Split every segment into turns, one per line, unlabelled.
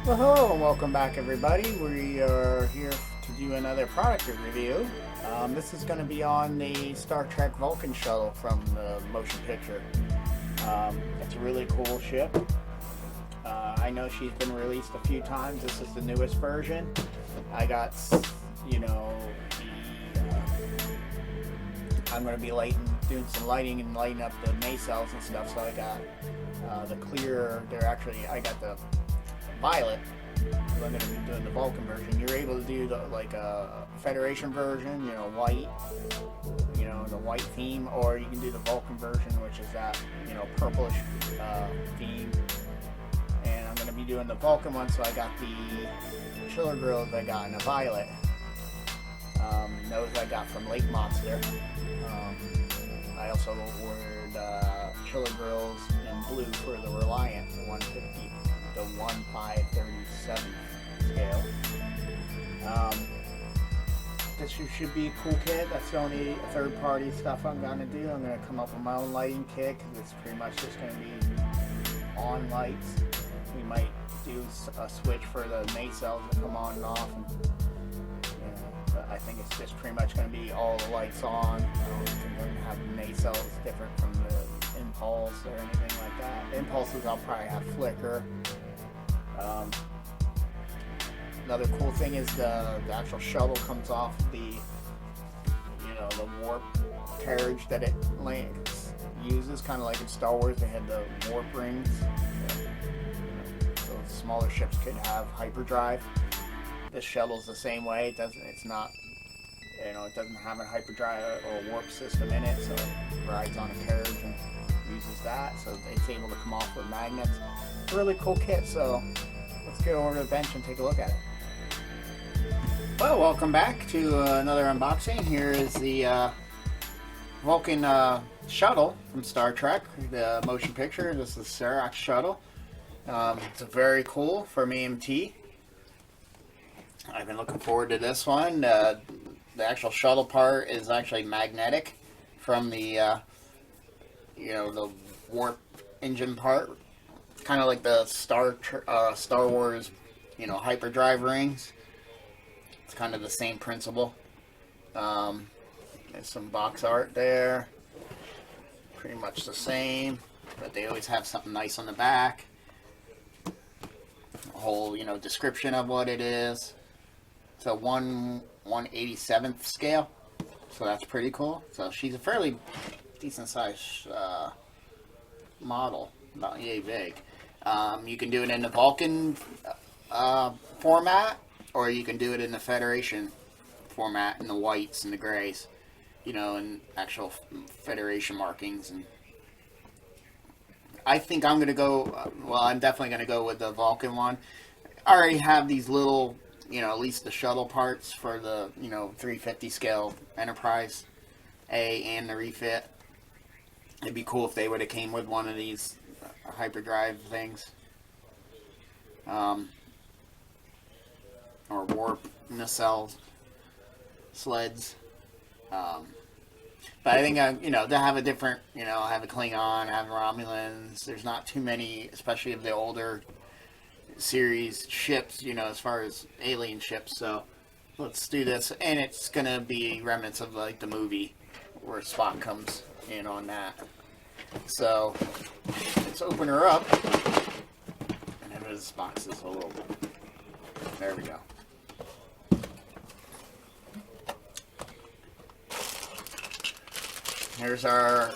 Well, hello and welcome back, everybody. We are here to do another product review. This is going to be on the Star Trek Vulcan Shuttle from the motion picture. It's a really cool ship. I know she's been released a few times. This is the newest version. I got, you know, I'm going to be doing some lighting and lighting up the nacelles and stuff. So I got the clear. I got the violet. I'm going to be doing the Vulcan version. You're able to do like a Federation version, white, the white theme, or you can do the Vulcan version, which is that, purplish theme. And I'm going to be doing the Vulcan one, so I got the chiller grills I got in a violet. Those I got from Lake Monster. I also ordered chiller grills in blue for the Reliant, the 150, the 1/537 scale. This should be a cool kit. That's the only third-party stuff I'm going to do. I'm going to come up with my own lighting kit because it's pretty much just going to be on lights. We might do a switch for the nacelles to come on and off. But I think it's just pretty much going to be all the lights on. I don't think we're going to have nacelles different from the impulse or anything like that. The impulses I'll probably have flicker. Another cool thing is the actual shuttle comes off the warp carriage that it uses, kind of like in Star Wars. They had the warp rings, so smaller ships could have hyperdrive. This shuttle's the same way. It doesn't have a hyperdrive or a warp system in it, so it rides on a carriage and uses that. So it's able to come off with magnets. Really cool kit. So let's get over to the bench and take a look at it. Well, welcome back to another unboxing. Here is the Vulcan Shuttle from Star Trek, the motion picture. This is the Serac Shuttle. It's very cool from AMT. I've been looking forward to this one. The actual shuttle part is actually magnetic from the the warp engine part. Kind of like the Star Wars, hyperdrive rings. It's kind of the same principle. There's some box art there. Pretty much the same, but they always have something nice on the back. A whole, description of what it is. It's a 1/187th scale, so that's pretty cool. So she's a fairly decent sized model, about yay big. You can do it in the Vulcan format, or you can do it in the Federation format, in the whites and the grays, and actual Federation markings. And I think I'm going to go, I'm definitely going to go with the Vulcan one. I already have these little, at least the shuttle parts for the, 350 scale Enterprise A and the refit. It'd be cool if they would have came with one of these hyperdrive things. Or warp nacelle sleds. But I think, they'll have a different, have a Klingon, have Romulans. There's not too many, especially of the older series ships, as far as alien ships. So let's do this. And it's going to be remnants of like the movie where Spock comes in on that. So let's open her up. And then this box is a little, there we go. Here's our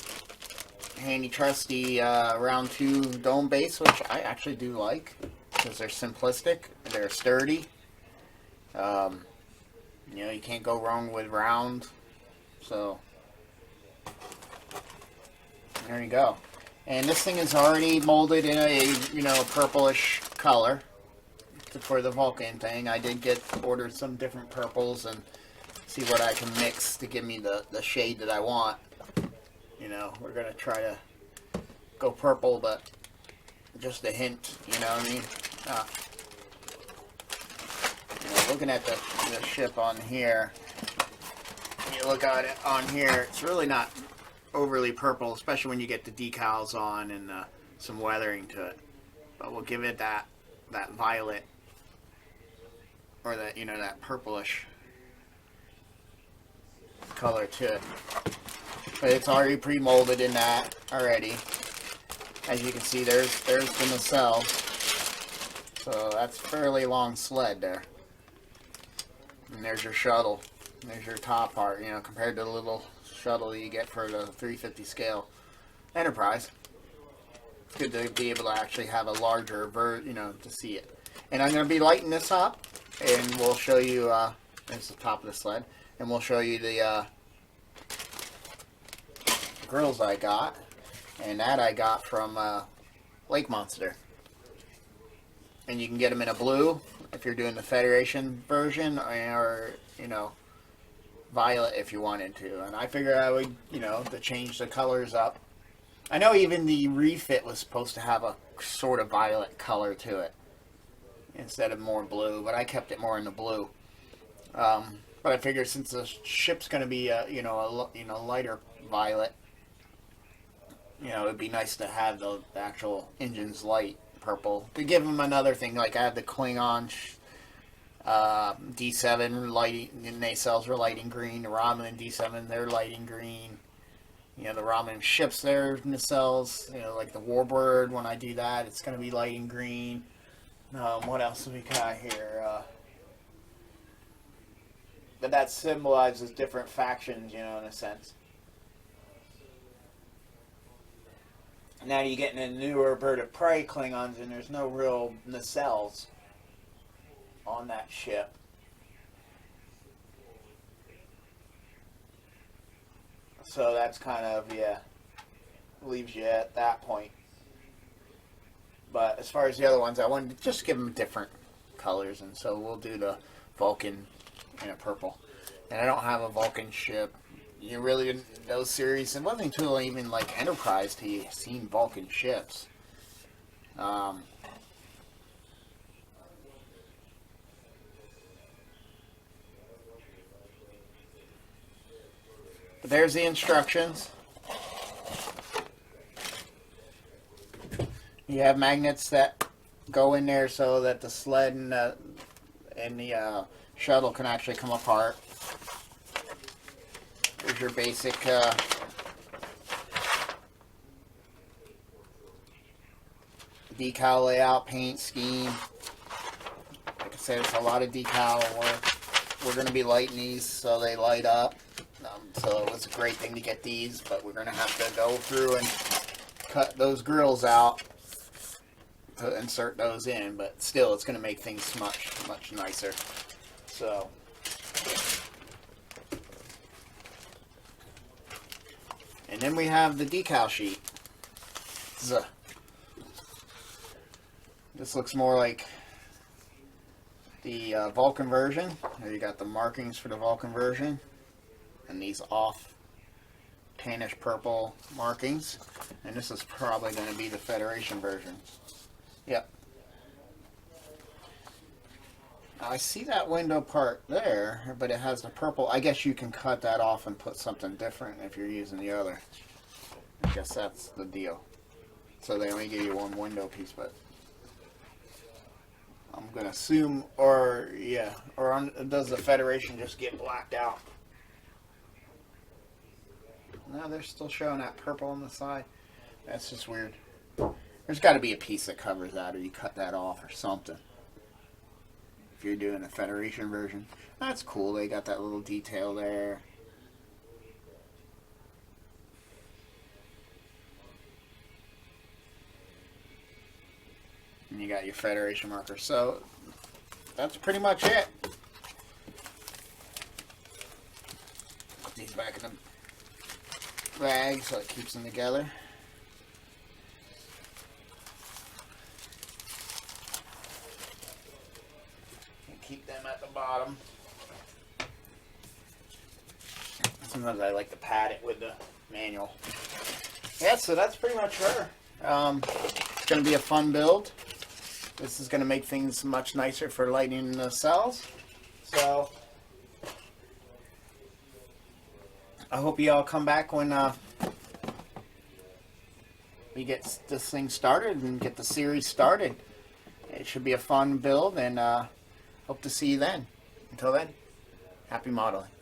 handy trusty round 2 dome base, which I actually do like because they're simplistic, they're sturdy. You can't go wrong with round. So there you go. And this thing is already molded in a purplish color for the Vulcan thing. I did order some different purples and see what I can mix to give me the shade that I want. We're going to try to go purple, but just a hint, you know what I mean? Looking at the ship on here, when you look at it on here, it's really not overly purple, especially when you get the decals on and some weathering to it. But we'll give it that violet or that, you know, that purplish color to it. But it's already pre-molded in that already. As you can see, there's the nacelle. So that's a fairly long sled there. And there's your shuttle. There's your top part, you know, compared to the little shuttle you get for the 350 scale Enterprise. It's good to be able to actually have a larger you know, to see it. And I'm going to be lighting this up, and we'll show you, there's the top of the sled, and we'll show you the grills I got, and that I got from Lake Monster. And you can get them in a blue if you're doing the Federation version, or, you know, violet if you wanted to. And I figured I would, you know, to change the colors up. I know even the refit was supposed to have a sort of violet color to it instead of more blue, but I kept it more in the blue. But I figured since the ship's going to be you know, lighter violet, you know, it'd be nice to have the actual engine's light purple to give them another thing. Like I have the Klingon D7 lighting, the nacelles were lighting green. The Romulan D7, they're lighting green. You know, the Romulan ships, their nacelles, you know, like the Warbird, when I do that, it's going to be lighting green. What else have we got here? But that symbolizes different factions, you know, in a sense. Now you get in the newer Bird of Prey Klingons, and there's no real nacelles on that ship. So that's kind of, yeah, leaves you at that point. But as far as the other ones, I wanted to just give them different colors, and so we'll do the Vulcan in a purple. And I don't have a Vulcan ship. You really didn't, those series, it wasn't until even like Enterprise till you seen Vulcan ships. But there's the instructions. You have magnets that go in there so that the sled and the shuttle can actually come apart. There's your basic decal layout, paint scheme. Like I said, it's a lot of decal work. We're going to be lighting these so they light up. So it was a great thing to get these, but we're going to have to go through and cut those grills out to insert those in. But still, it's going to make things much nicer. So and then we have the decal sheet. This looks more like the Vulcan version. There you got the markings for the Vulcan version. And these off tannish purple markings. And this is probably going to be the Federation version. Yep. Now I see that window part there, but it has the purple. I guess you can cut that off and put something different if you're using the other. I guess that's the deal. So they only give you one window piece, but I'm going to assume, or yeah, or does the Federation just get blacked out? No, they're still showing that purple on the side. That's just weird. There's got to be a piece that covers that, or you cut that off or something. If you're doing a Federation version. That's cool. They got that little detail there. And you got your Federation marker. So that's pretty much it. Put these back in the bag so it keeps them together. And keep them at the bottom. Sometimes I like to pad it with the manual. Yeah, so that's pretty much her. It's going to be a fun build. This is going to make things much nicer for lighting the cells. So I hope you all come back when we get this thing started and get the series started. It should be a fun build, and hope to see you then. Until then, happy modeling.